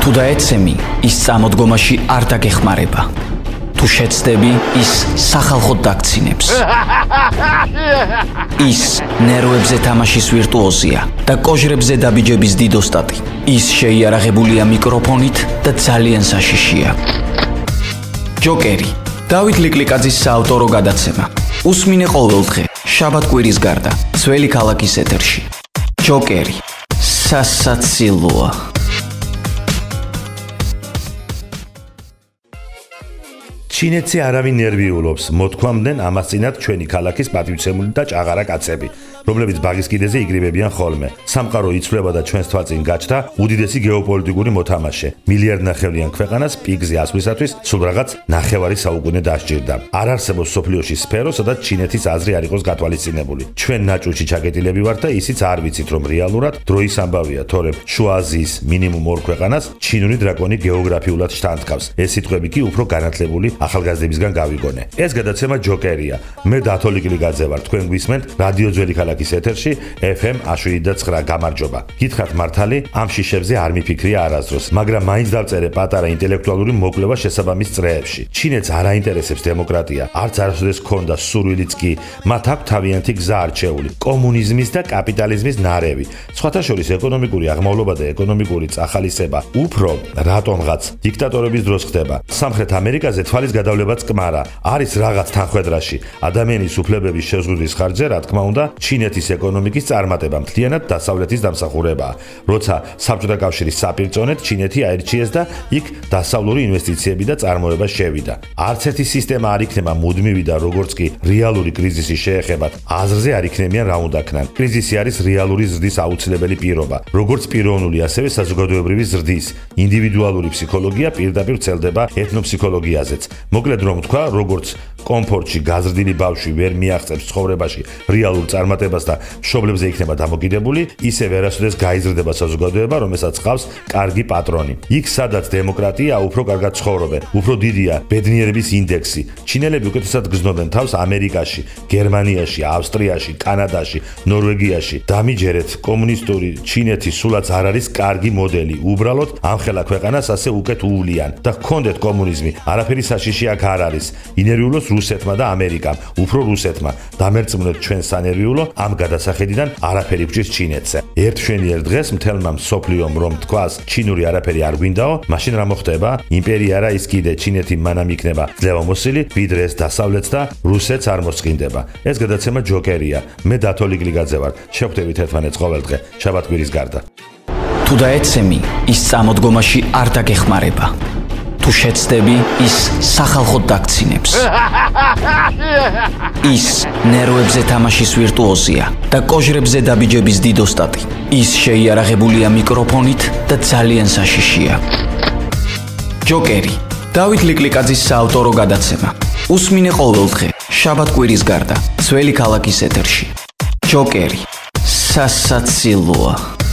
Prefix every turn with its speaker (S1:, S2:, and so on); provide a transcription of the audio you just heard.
S1: თუ დაეცემი, ის წამოდგომაში არ დაგეხმარება. თუ შეცდები, ის სახალხოდ დაგცინებს. ის ნერვებზე თამაშის ვირტუოზია და კოჟრებზე დაბიჯების დიდოსტატი. ის შეიარაღებულია მიკროფონით და ძალიან საშიშია. ჯოკერი, დავით ლიკლიკაძის საავტორო გადაცემა. უსმინე ყოველდღე, შაბათ-კვირის გარდა, ძველი ქალაქის ეთერში. ჯოკერი, სასაცილოა.
S2: ჩინეთზე არავინ ნერვიულობს, მოთქვამდნენ ამასწინათ ჩვენი ქალაქის პატივცემული და ჭაღარა კაცები, რომლებიც ბაღის კიდეზე იგრიბებიან ხოლმე. სამყარო იცვლება და ჩვენს თვალწინ გაჩნდა უდიდესი გეოპოლიტიკური მოთამაშე. მილიარდნახევრიან ქვეყანას პიკზე ასვლისათვის სულ რაღაც ნახევარი საუკუნე დასჭირდა. არ არსებობს სოფლიოში სფერო, სადაც ჩინეთის აზრი არ იყოს გათვალისწინებული. ჩვენ ნაჭუჭი ჩაკეტილები ვართ და ისიც არ ვიცით, რომ რეალურად დროის ამბავია, თორემ შუა აზიის მინიმუმ ორ ქვეყანას ჩინური დრაკონი გეოგრაფიულად შთანთქავს. ეს სიტყვები კი უფრო განათლებული ახალგაზრდებისგან გავიგონე. ეს გადაცემა ჯოკერია. მე დათო ლიკლიკაძე ვარ, თქვენ გვისმენთ რადიო ძველი ქალაქის ეთერში FM 107.9. გამარჯობა. გითხრათ მართალი, ამ შიშებზე არ მიფიქრია არასდროს, მაგრამ მაინც დავწერე პატარა ინტელექტუალური მოკვლევა შესაბამის წრეებში. ჩინეთს არ აინტერესებს დემოკრატია, არც არასოდეს ქონდა სურვილიც კი, მათ აქვს თავიანთი გზა არჩეული, კომუნიზმის და კაპიტალიზმის ნარევი. სხვათა შორის ეკონომიკური აღმავლობა და ეკონომიკური წახალისება უფრო რატომღაც დიქტატორების დროს ხდება. სამხრეთ ამერიკაზე თვალის გადავლებაც კმარა, არის რაღაც თანხwebdriverში. ადამიანის უფლებების შეზღუდვის ხარჯზე, რა თქმა უნდა, ჩინეთის ეკონომიკის წარმატება მთლიანად დასავლეთის დამსახურებაა. როცა საბჭოთა კავშირის საპირწონედ ჩინეთი აირჩიეს და იქ დასავლური ინვესტიციები და წარმოება შევიდა. არც ერთი სისტემა არ იქნება მუდმივი და როგორც კი რეალური კრიზისი შეეხებათ, აზრზე არ იქნებიან რა უნდა ქნან. კრიზისი არის რეალური ზრდის აუცილებელი პირობა. როგორც პიროვნული, ასევე საზოგადოებრივი ზრდის. ინდივიდუალური ფსიქოლოგია პირდაპირ ვრცელდება ეთნოფსიქოლოგიაზეც. მოკლედ რომ თქვა, როგორც კომფორტში გაზრდილი ბავშვი ვერ მიაღწევს ცხოვრებაში რეალურ წარმატებას და მშობლებზე იქნება დამოკიდებული, ისე ვერასოდეს გაიზრდება საზოგადოება, რომელსაც ჰყავს კარგი პატრონი. იქ, სადაც დემოკრატია, უფრო კარგად ცხოვრობენ, უფრო დიდია ბედნიერების ინდექსი. ჩინელები უკეთესად გრძნობენ თავს ამერიკაში, გერმანიაში, ავსტრიაში, კანადაში, ნორვეგიაში. დამიჯერეთ, კომუნისტური ჩინეთი სულაც არ არის კარგი მოდელი. უბრალოდ ამხელა ქვეყანას ასე უკეთ უვლიან და გქონდეთ კომუნიზმი, არაფერი საშიში აქ არ არის. ინერვიულოს რუსეთმა და ამერიკამ, უფრო რუსეთმა. დამერწმუნეთ ჩვენ სანერვიულო, ამ გადასახედიდან არაფერი გვჭირს ჩინეთზე. ერთ მშვენიერ დღეს მთელმა მსოფლიომ რომ თქვას, ჩინური არაფერი არ გვინდაო, მაშინ რა მოხდება? იმპერია რა ის კიდე ჩინეთი მანამ იქნება ძლევამოსილი, ვიდრე ეს დასავლეთს და რუსეთს არ მოსყინდება. ეს გადაცემა ჯოკერია. მე დათო ლიკლიკაძე ვარ. შევხვდებით ერთმანეთს ყოველდღე, შაბათ-კვირის გარდა.
S1: თუ დაეცემი, ის წამოდგომაში არ დაგეხმარება. თუ შეცდები, ის სახალხოდ დაგცინებს. ის ნერვებზე თამაშის ვირტუოზია და კოჟრებზე დაბიჯების დიდოსტატი. ის შეიარაღებულია მიკროფონით და ძალიან საშიშია. ჯოკერი, დავით ლიკლიკაძის საავტორო გადაცემა. უსმინე ყოველდღე, შაბათ-კვირის გარდა, ძველი ქალაქის ეთერში. ჯოკერი, სასაცილოა.